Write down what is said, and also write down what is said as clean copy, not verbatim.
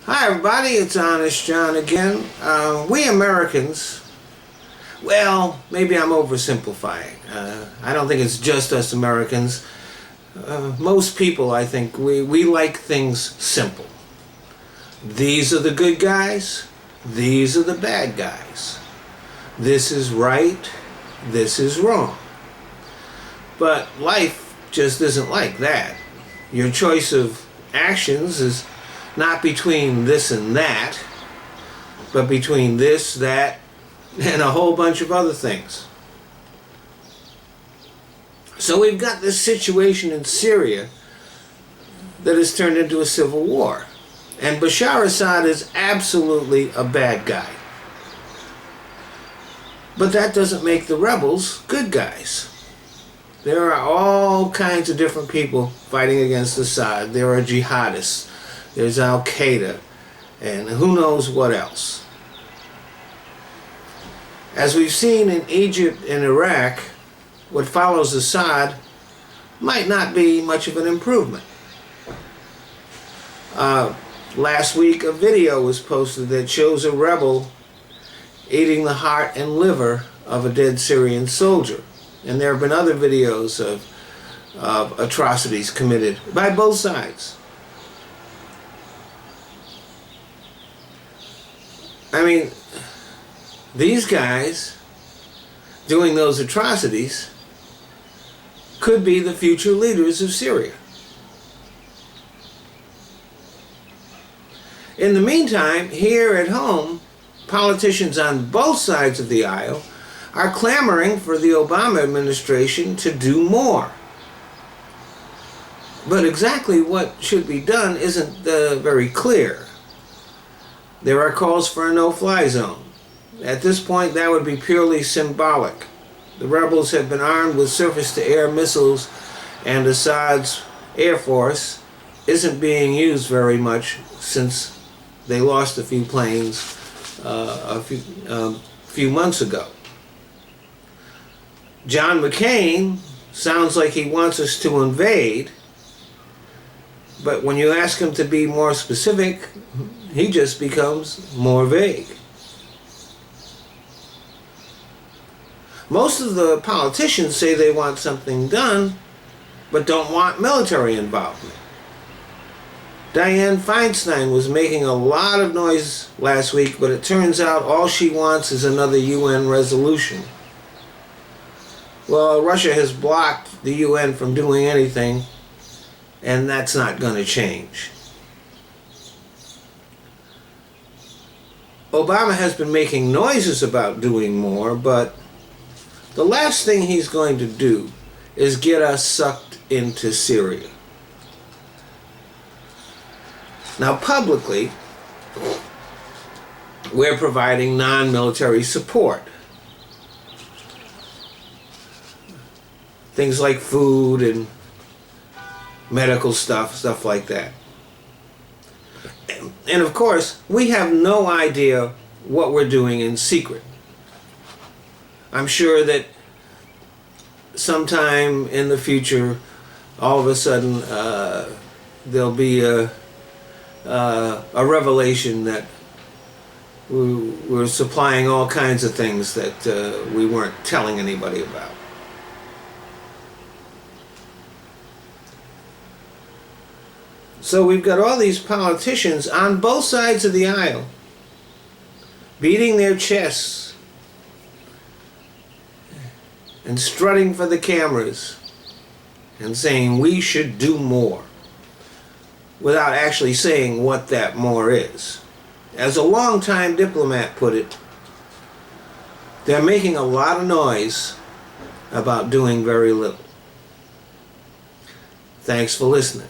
Hi everybody, it's Honest John again. We Americans, well, maybe I'm oversimplifying. I don't think it's just us Americans. Most people, I think, we like things simple. These are the good guys, these are the bad guys. This is right, this is wrong. But life just isn't like that. Your choice of actions is not between this and that, but between this, that, and a whole bunch of other things. So we've got this situation in Syria that has turned into a civil war. And Bashar Assad is absolutely a bad guy. But that doesn't make the rebels good guys. There are all kinds of different people fighting against Assad. There are jihadists. There's Al-Qaeda, and who knows what else. As we've seen in Egypt and Iraq, what follows Assad might not be much of an improvement. Last week a video was posted that shows a rebel eating the heart and liver of a dead Syrian soldier. And there have been other videos of atrocities committed by both sides. I mean, these guys doing those atrocities could be the future leaders of Syria. In the meantime, here at home, politicians on both sides of the aisle are clamoring for the Obama administration to do more. But exactly what should be done isn't very clear. There are calls for a no-fly zone. At this point, that would be purely symbolic. The rebels have been armed with surface-to-air missiles, and Assad's air force isn't being used very much since they lost a few planes a few months ago. John McCain sounds like he wants us to invade, but when you ask him to be more specific, he just becomes more vague. Most of the politicians say they want something done, but don't want military involvement. Dianne Feinstein was making a lot of noise last week, but it turns out all she wants is another UN resolution. Well, Russia has blocked the UN from doing anything, and that's not going to change. Obama has been making noises about doing more, but the last thing he's going to do is get us sucked into Syria. Now, publicly, we're providing non-military support. Things like food and medical stuff like that. And of course, we have no idea what we're doing in secret. I'm sure that sometime in the future, all of a sudden, there'll be a revelation that we're supplying all kinds of things that we weren't telling anybody about. So we've got all these politicians on both sides of the aisle beating their chests and strutting for the cameras and saying we should do more, without actually saying what that more is. As a longtime diplomat put it, they're making a lot of noise about doing very little. Thanks for listening.